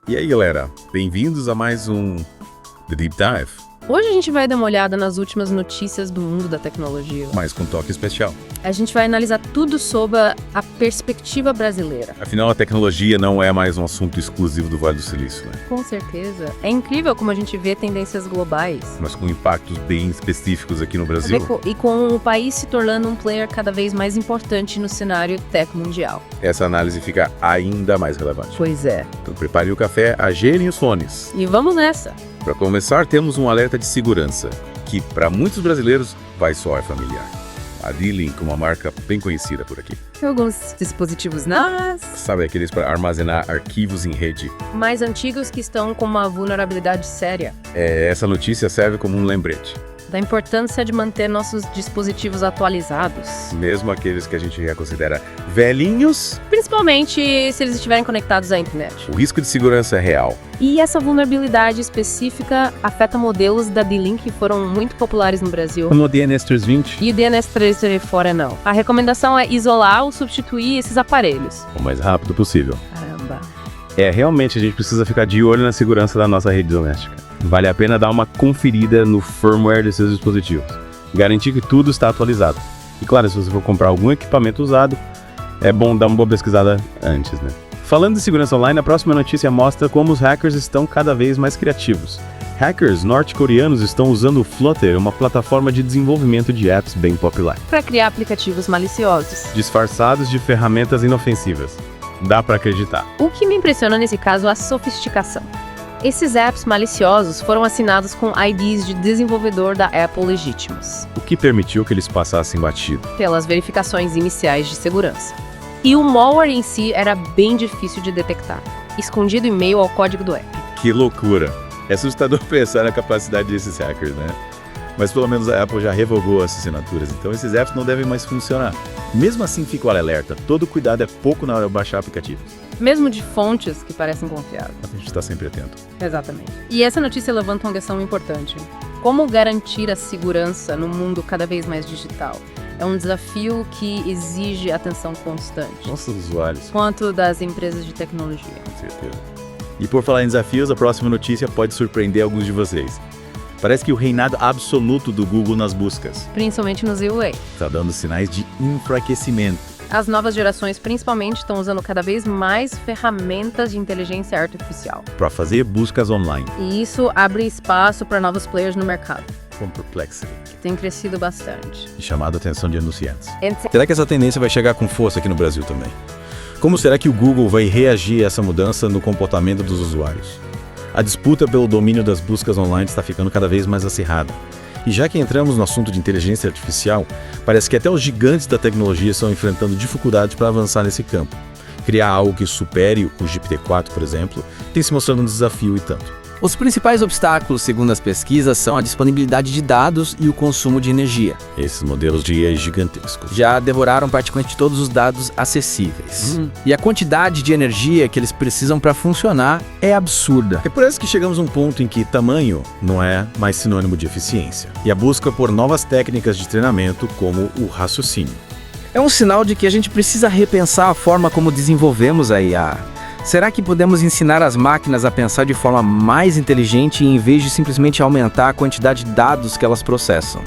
E aí, galera, bem-vindos a mais um The Deep Dive, Hoje a gente vai dar uma olhada nas últimas notícias do mundo da tecnologia. mas com toque especial. A gente vai analisar tudo sob a perspectiva brasileira. Afinal, a tecnologia não é mais um assunto exclusivo do Vale do Silício, né? Com certeza. É incrível como a gente vê tendências globais. Mas com impactos bem específicos aqui no Brasil. E com o país se tornando um player cada vez mais importante no cenário tech mundial. Essa análise fica ainda mais relevante. Pois é. Então prepare o café, ajeinem os fones. E vamos nessa. Para começar, temos um alerta de segurança, que para muitos brasileiros vai soar familiar. A D-Link, uma marca bem conhecida por aqui. Tem alguns dispositivos NAS Sabe aqueles para armazenar arquivos em rede? mais antigos que estão com uma vulnerabilidade séria. Essa notícia serve como um lembrete. Da importância de manter nossos dispositivos atualizados. Mesmo aqueles que a gente já considera velhinhos, Principalmente se eles estiverem conectados à internet. o risco de segurança é real. E essa vulnerabilidade específica afeta modelos da D-Link que foram muito populares no Brasil. Como o DNS 320. E o DNS 304 não. A recomendação é isolar ou substituir esses aparelhos. O mais rápido possível. Caramba. Realmente a gente precisa ficar de olho na segurança da nossa rede doméstica. Vale a pena dar uma conferida no firmware desses dispositivos. Garantir que tudo está atualizado. E claro, se você for comprar algum equipamento usado, é bom dar uma boa pesquisada antes, né? Falando de segurança online, a próxima notícia mostra como os hackers estão cada vez mais criativos. Hackers norte-coreanos estão usando o Flutter, uma plataforma de desenvolvimento de apps bem popular, Para criar aplicativos maliciosos. disfarçados de ferramentas inofensivas. Dá pra acreditar. O que me impressiona nesse caso é a sofisticação. Esses apps maliciosos foram assinados com IDs de desenvolvedor da Apple legítimos, O que permitiu que eles passassem batido. pelas verificações iniciais de segurança. E o malware em si era bem difícil de detectar, escondido em meio ao código do app. Que loucura! É assustador pensar na capacidade desses hackers, né? Mas pelo menos a Apple já revogou as assinaturas, então esses apps não devem mais funcionar. Mesmo assim, fica o alerta. Todo cuidado é pouco na hora de baixar aplicativos. Mesmo de fontes que parecem confiáveis. A gente está sempre atento. Exatamente. E essa notícia levanta uma questão importante. Como garantir a segurança no mundo cada vez mais digital? É um desafio que exige atenção constante, Nossos usuários, quanto das empresas de tecnologia. com certeza. E por falar em desafios, a próxima notícia pode surpreender alguns de vocês. Parece que o reinado absoluto do Google nas buscas Principalmente no ZUA. está dando sinais de enfraquecimento. As novas gerações principalmente estão usando cada vez mais ferramentas de inteligência artificial. Para fazer buscas online, E isso abre espaço para novos players no mercado, com Perplexity, que tem crescido bastante. e chamado a atenção de anunciantes. Entre Será que essa tendência vai chegar com força aqui no Brasil também? Como será que o Google vai reagir a essa mudança no comportamento dos usuários? A disputa pelo domínio das buscas online está ficando cada vez mais acirrada. E já que entramos no assunto de inteligência artificial, parece que até os gigantes da tecnologia estão enfrentando dificuldades para avançar nesse campo. Criar algo que supere o GPT-4, por exemplo, tem se mostrando um desafio e tanto. Os principais obstáculos, segundo as pesquisas, são a disponibilidade de dados e o consumo de energia. Esses modelos de IA gigantescos. Já devoraram praticamente todos os dados acessíveis. E a quantidade de energia que eles precisam para funcionar é absurda. É por isso que chegamos a um ponto em que tamanho não é mais sinônimo de eficiência. E a busca por novas técnicas de treinamento, como o raciocínio. É um sinal de que a gente precisa repensar a forma como desenvolvemos a IA. Será que podemos ensinar as máquinas a pensar de forma mais inteligente em vez de simplesmente aumentar a quantidade de dados que elas processam?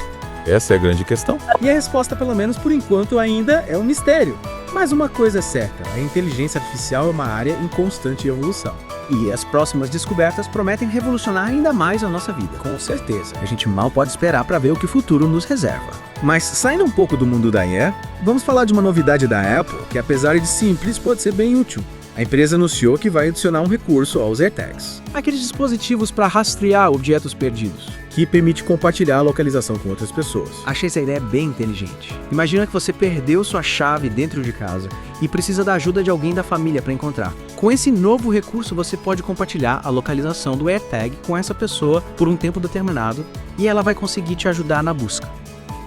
Essa é a grande questão. E a resposta, pelo menos por enquanto, ainda é um mistério. Mas uma coisa é certa, a inteligência artificial é uma área em constante evolução. E as próximas descobertas prometem revolucionar ainda mais a nossa vida. Com certeza. A gente mal pode esperar para ver o que o futuro nos reserva. Mas saindo um pouco do mundo da IA, vamos falar de uma novidade da Apple que, apesar de simples, pode ser bem útil. A empresa anunciou que vai adicionar um recurso aos AirTags, aqueles dispositivos para rastrear objetos perdidos, que permite compartilhar a localização com outras pessoas. Achei essa ideia bem inteligente. Imagina que você perdeu sua chave dentro de casa e precisa da ajuda de alguém da família para encontrar. Com esse novo recurso, você pode compartilhar a localização do AirTag com essa pessoa por um tempo determinado e ela vai conseguir te ajudar na busca.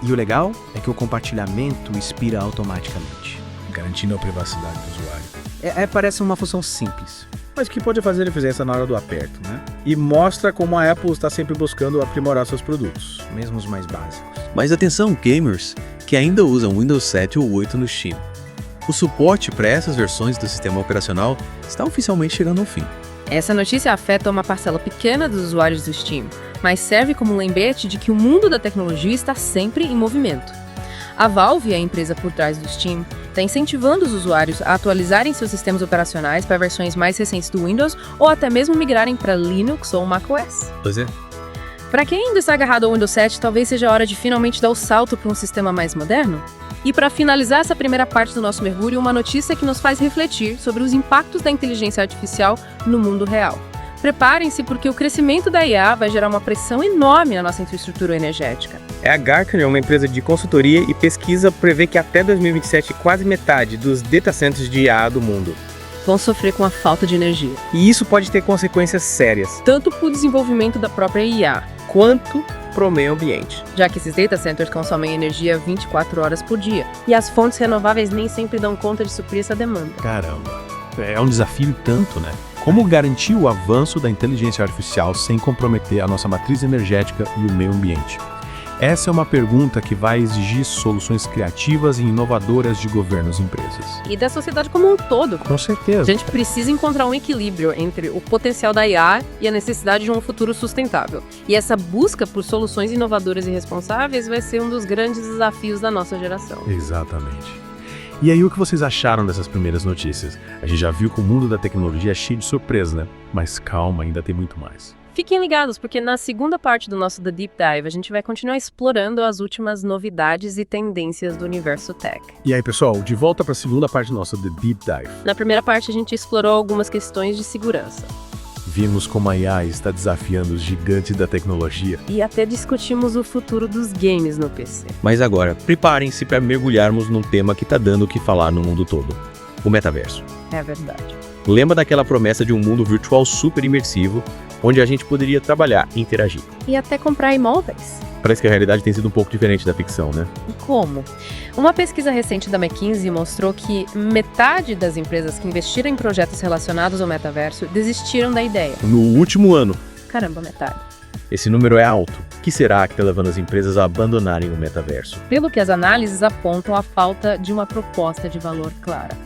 E o legal é que o compartilhamento expira automaticamente, garantindo a privacidade do usuário. Parece uma função simples, mas que pode fazer a diferença na hora do aperto, né? E mostra como a Apple está sempre buscando aprimorar seus produtos, mesmo os mais básicos. Mas atenção, gamers que ainda usam Windows 7 ou 8 no Steam. O suporte para essas versões do sistema operacional está oficialmente chegando ao fim. Essa notícia afeta uma parcela pequena dos usuários do Steam, mas serve como um lembrete de que o mundo da tecnologia está sempre em movimento. A Valve, a empresa por trás do Steam, está incentivando os usuários a atualizarem seus sistemas operacionais para versões mais recentes do Windows ou até mesmo migrarem para Linux ou macOS. Pois é. Para quem ainda está agarrado ao Windows 7, talvez seja a hora de finalmente dar o salto para um sistema mais moderno. E para finalizar essa primeira parte do nosso mergulho, uma notícia que nos faz refletir sobre os impactos da inteligência artificial no mundo real. Preparem-se porque o crescimento da IA vai gerar uma pressão enorme na nossa infraestrutura energética. A Gartner, uma empresa de consultoria e pesquisa, prevê que até 2027 quase metade dos data centers de IA do mundo. Vão sofrer com a falta de energia, E isso pode ter consequências sérias, tanto para o desenvolvimento da própria IA, quanto para o meio ambiente. já que esses data centers consomem energia 24 horas por dia. E as fontes renováveis nem sempre dão conta de suprir essa demanda. Caramba, é um desafio e tanto, né? Como garantir o avanço da inteligência artificial sem comprometer a nossa matriz energética e o meio ambiente? Essa é uma pergunta que vai exigir soluções criativas e inovadoras de governos e empresas. E da sociedade como um todo. Com A certeza. gente precisa encontrar um equilíbrio entre o potencial da IA e a necessidade de um futuro sustentável. E essa busca por soluções inovadoras e responsáveis vai ser um dos grandes desafios da nossa geração. Exatamente. E aí, o que vocês acharam dessas primeiras notícias? A gente já viu que o mundo da tecnologia é cheio de surpresa, né? Mas calma, ainda tem muito mais. Fiquem ligados, porque na segunda parte do nosso The Deep Dive, a gente vai continuar explorando as últimas novidades e tendências do universo tech. E aí, pessoal, de volta para a segunda parte do nosso The Deep Dive. Na primeira parte, a gente explorou algumas questões de segurança. Vimos como a IA está desafiando os gigantes da tecnologia. E até discutimos o futuro dos games no PC. Mas agora, preparem-se para mergulharmos num tema que tá dando o que falar no mundo todo: o metaverso. É verdade. Lembra daquela promessa de um mundo virtual super imersivo, onde a gente poderia trabalhar e interagir? E até comprar imóveis. Parece que a realidade tem sido um pouco diferente da ficção, né? E como? Uma pesquisa recente da McKinsey mostrou que metade das empresas que investiram em projetos relacionados ao metaverso desistiram da ideia. No último ano, Caramba, metade. esse número é alto. O que será que está levando as empresas a abandonarem o metaverso? Pelo que as análises apontam a falta de uma proposta de valor clara.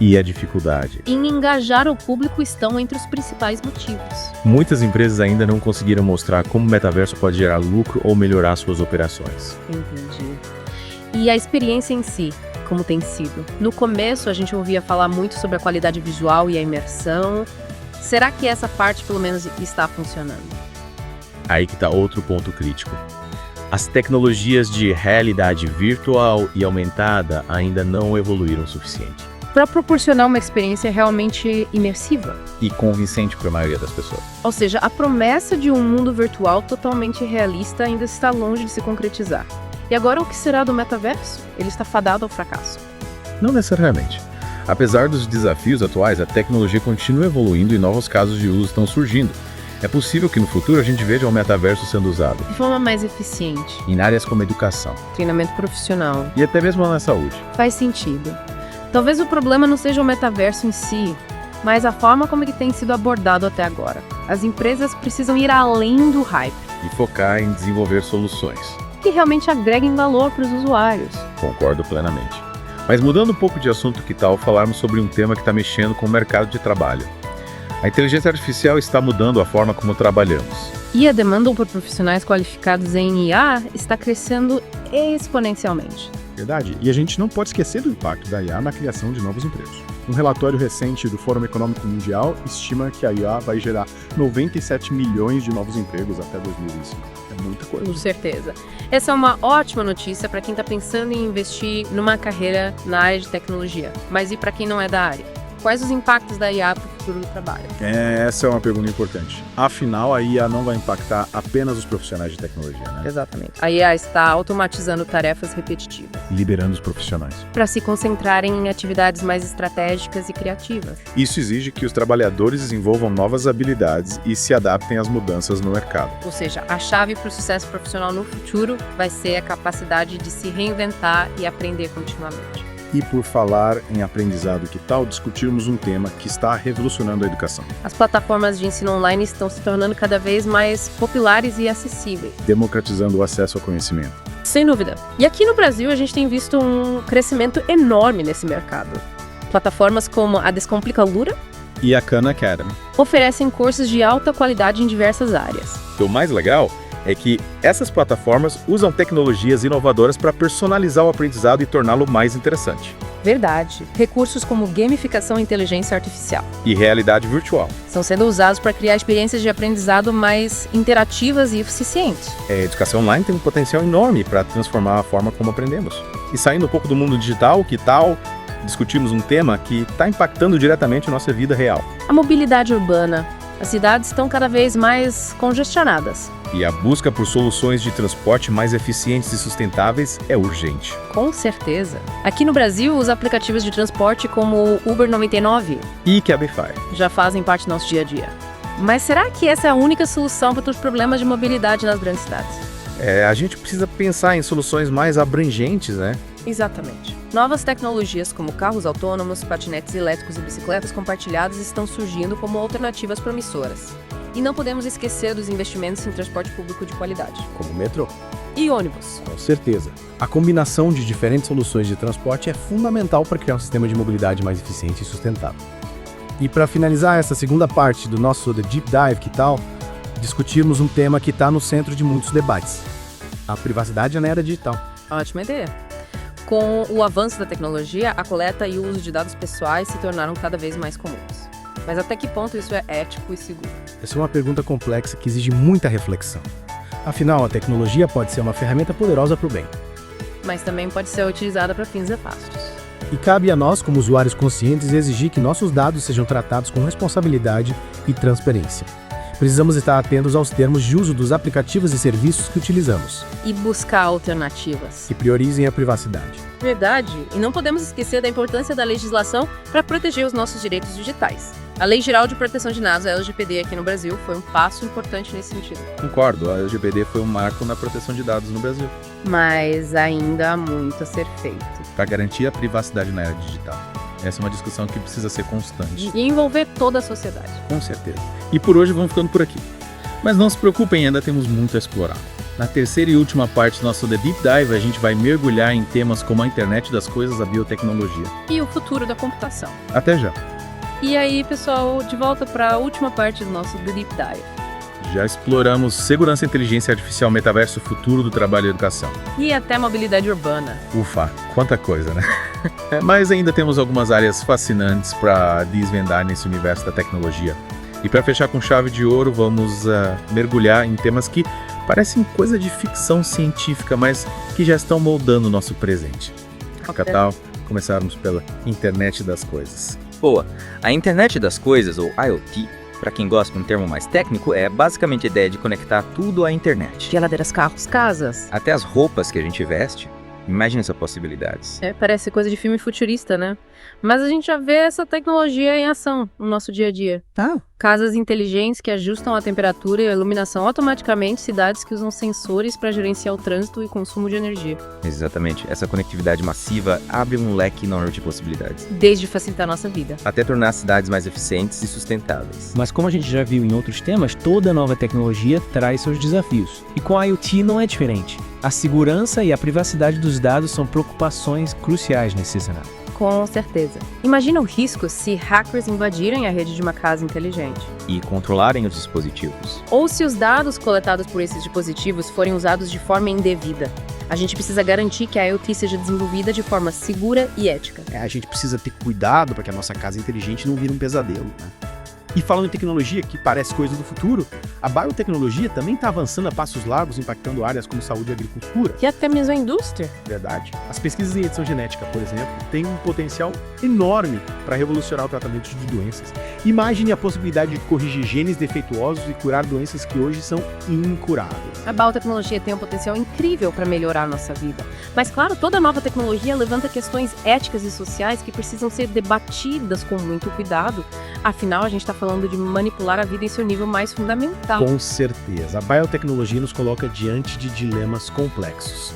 E a dificuldade? Em engajar o público estão entre os principais motivos. Muitas empresas ainda não conseguiram mostrar como o metaverso pode gerar lucro ou melhorar suas operações. Entendi. E a experiência em si, como tem sido? No começo a gente ouvia falar muito sobre a qualidade visual e a imersão. Será que essa parte pelo menos está funcionando? Aí que está outro ponto crítico. As tecnologias de realidade virtual e aumentada ainda não evoluíram o suficiente. Para proporcionar uma experiência realmente imersiva. E convincente para a maioria das pessoas. Ou seja, a promessa de um mundo virtual totalmente realista ainda está longe de se concretizar. E agora o que será do metaverso? Ele está fadado ao fracasso. Não necessariamente. Apesar dos desafios atuais, a tecnologia continua evoluindo e novos casos de uso estão surgindo. É possível que no futuro a gente veja o metaverso sendo usado De forma mais eficiente, em áreas como educação treinamento profissional. e até mesmo na saúde. Faz sentido. Talvez o problema não seja o metaverso em si, mas a forma como ele tem sido abordado até agora. As empresas precisam ir além do hype E focar em desenvolver soluções. que realmente agreguem valor para os usuários. Concordo plenamente. Mas mudando um pouco de assunto, que tal falarmos sobre um tema que está mexendo com o mercado de trabalho? A inteligência artificial está mudando a forma como trabalhamos. E a demanda por profissionais qualificados em IA está crescendo exponencialmente. Verdade. E a gente não pode esquecer do impacto da IA na criação de novos empregos. Um relatório recente do Fórum Econômico Mundial estima que a IA vai gerar 97 milhões de novos empregos até 2025. É muita coisa. Com certeza. Essa é uma ótima notícia para quem está pensando em investir numa carreira na área de tecnologia. Mas e para quem não é da área? Quais os impactos da IA para o futuro do trabalho? Essa é uma pergunta importante. Afinal, a IA não vai impactar apenas os profissionais de tecnologia, né? Exatamente. A IA está automatizando tarefas repetitivas Liberando os profissionais. para se concentrarem em atividades mais estratégicas e criativas. Isso exige que os trabalhadores desenvolvam novas habilidades e se adaptem às mudanças no mercado. Ou seja, a chave para o sucesso profissional no futuro vai ser a capacidade de se reinventar e aprender continuamente. E por falar em aprendizado, que tal discutirmos um tema que está revolucionando a educação? As plataformas de ensino online estão se tornando cada vez mais populares e acessíveis. Democratizando o acesso ao conhecimento. Sem dúvida. E aqui no Brasil a gente tem visto um crescimento enorme nesse mercado. Plataformas como a Descomplica Lura E a Khan Academy. oferecem cursos de alta qualidade em diversas áreas. O mais legal é que essas plataformas usam tecnologias inovadoras para personalizar o aprendizado e torná-lo mais interessante. Verdade. Recursos como gamificação e inteligência artificial E realidade virtual. estão sendo usados para criar experiências de aprendizado mais interativas e eficientes. A educação online tem um potencial enorme para transformar a forma como aprendemos. E saindo um pouco do mundo digital, que tal discutirmos um tema que está impactando diretamente a nossa vida real? A mobilidade urbana. As cidades estão cada vez mais congestionadas. E a busca por soluções de transporte mais eficientes e sustentáveis é urgente. Com certeza. Aqui no Brasil, os aplicativos de transporte como o Uber 99 E Cabify. já fazem parte do nosso dia a dia. Mas será que essa é a única solução para os problemas de mobilidade nas grandes cidades? A gente precisa pensar em soluções mais abrangentes, né? Exatamente. Novas tecnologias como carros autônomos, patinetes elétricos e bicicletas compartilhadas estão surgindo como alternativas promissoras. E não podemos esquecer dos investimentos em transporte público de qualidade. Como o metrô. E ônibus. Com certeza. A combinação de diferentes soluções de transporte é fundamental para criar um sistema de mobilidade mais eficiente e sustentável. E para finalizar essa segunda parte do nosso The Deep Dive, que tal discutirmos um tema que está no centro de muitos debates: a privacidade na era digital. Ótima ideia. Com o avanço da tecnologia, a coleta e o uso de dados pessoais se tornaram cada vez mais comuns. Mas até que ponto isso é ético e seguro? Essa é uma pergunta complexa que exige muita reflexão. Afinal, a tecnologia pode ser uma ferramenta poderosa para o bem. Mas também pode ser utilizada para fins nefastos. E cabe a nós, como usuários conscientes, exigir que nossos dados sejam tratados com responsabilidade e transparência. Precisamos estar atentos aos termos de uso dos aplicativos e serviços que utilizamos. E buscar alternativas. Que priorizem a privacidade. Verdade. E não podemos esquecer da importância da legislação para proteger os nossos direitos digitais. A Lei Geral de Proteção de Dados, a LGPD, aqui no Brasil, foi um passo importante nesse sentido. Concordo, a LGPD foi um marco na proteção de dados no Brasil. Mas ainda há muito a ser feito. Para garantir a privacidade na era digital. Essa é uma discussão que precisa ser constante. E envolver toda a sociedade. Com certeza. E por hoje vamos ficando por aqui. Mas não se preocupem, ainda temos muito a explorar. Na terceira e última parte do nosso The Deep Dive, a gente vai mergulhar em temas como a internet das coisas, a biotecnologia. E o futuro da computação. Até já! E aí, pessoal, de volta para a última parte do nosso The Deep Dive. Já exploramos segurança, inteligência artificial, metaverso, futuro do trabalho e educação. E até mobilidade urbana. Ufa, quanta coisa, né? Mas ainda temos algumas áreas fascinantes para desvendar nesse universo da tecnologia. E para fechar com chave de ouro, vamos mergulhar em temas que parecem coisa de ficção científica, mas que já estão moldando o nosso presente. Que tal começarmos pela internet das coisas? Boa, a internet das coisas, ou IoT, para quem gosta de um termo mais técnico, é basicamente a ideia de conectar tudo à internet. Geladeiras, carros, casas. Até as roupas que a gente veste. Imagina essas possibilidades. Parece coisa de filme futurista, né? Mas a gente já vê essa tecnologia em ação no nosso dia a dia. Casas inteligentes que ajustam a temperatura e a iluminação automaticamente, cidades que usam sensores para gerenciar o trânsito e consumo de energia. Exatamente. Essa conectividade massiva abre um leque enorme de possibilidades. Desde facilitar a nossa vida. Até tornar as cidades mais eficientes e sustentáveis. Mas como a gente já viu em outros temas, toda nova tecnologia traz seus desafios. E com a IoT não é diferente. A segurança e a privacidade dos dados são preocupações cruciais nesse cenário. Com certeza. Imagina o risco se hackers invadirem a rede de uma casa inteligente. E controlarem os dispositivos. Ou se os dados coletados por esses dispositivos forem usados de forma indevida. A gente precisa garantir que a IoT seja desenvolvida de forma segura e ética. A gente precisa ter cuidado para que a nossa casa inteligente não vire um pesadelo, né? E falando em tecnologia, que parece coisa do futuro, a biotecnologia também está avançando a passos largos, impactando áreas como saúde e agricultura. E até mesmo a indústria. Verdade. As pesquisas em edição genética, por exemplo, têm um potencial enorme para revolucionar o tratamento de doenças. Imagine a possibilidade de corrigir genes defeituosos e curar doenças que hoje são incuráveis. A biotecnologia tem um potencial incrível para melhorar a nossa vida. Mas, claro, toda nova tecnologia levanta questões éticas e sociais que precisam ser debatidas com muito cuidado. Afinal, a gente está falando de manipular a vida em seu nível mais fundamental. Com certeza. A biotecnologia nos coloca diante de dilemas complexos.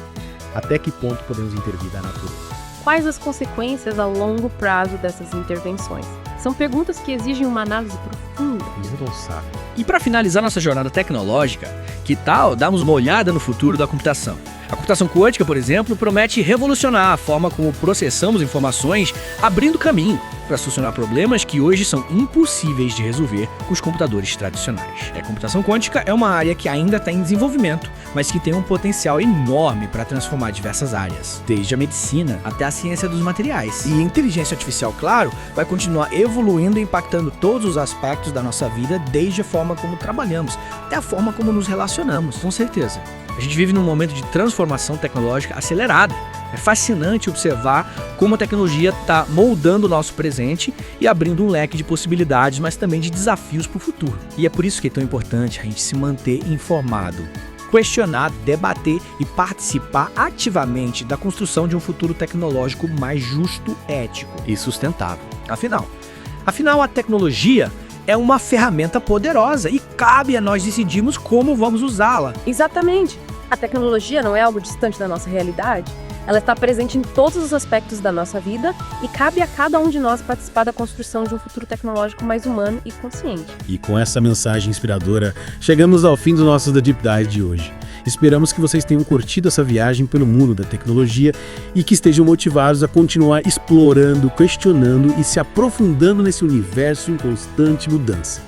Até que ponto podemos intervir da natureza? Quais as consequências a longo prazo dessas intervenções? São perguntas que exigem uma análise profunda. Ninguém sabe. E para finalizar nossa jornada tecnológica, que tal darmos uma olhada no futuro da computação? A computação quântica, por exemplo, promete revolucionar a forma como processamos informações, abrindo caminho para solucionar problemas que hoje são impossíveis de resolver com os computadores tradicionais. A computação quântica é uma área que ainda está em desenvolvimento, mas que tem um potencial enorme para transformar diversas áreas, desde a medicina até a ciência dos materiais. E a inteligência artificial, claro, vai continuar evoluindo e impactando todos os aspectos da nossa vida, desde a forma como trabalhamos até a forma como nos relacionamos, com certeza. A gente vive num momento de transformação tecnológica acelerada. É fascinante observar como a tecnologia está moldando o nosso presente e abrindo um leque de possibilidades, mas também de desafios para o futuro. E é por isso que é tão importante a gente se manter informado, questionar, debater e participar ativamente da construção de um futuro tecnológico mais justo, ético e sustentável. Afinal, a tecnologia é uma ferramenta poderosa e cabe a nós decidirmos como vamos usá-la. Exatamente. A tecnologia não é algo distante da nossa realidade. Ela está presente em todos os aspectos da nossa vida e cabe a cada um de nós participar da construção de um futuro tecnológico mais humano e consciente. E com essa mensagem inspiradora, chegamos ao fim do nosso The Deep Dive de hoje. Esperamos que vocês tenham curtido essa viagem pelo mundo da tecnologia e que estejam motivados a continuar explorando, questionando e se aprofundando nesse universo em constante mudança.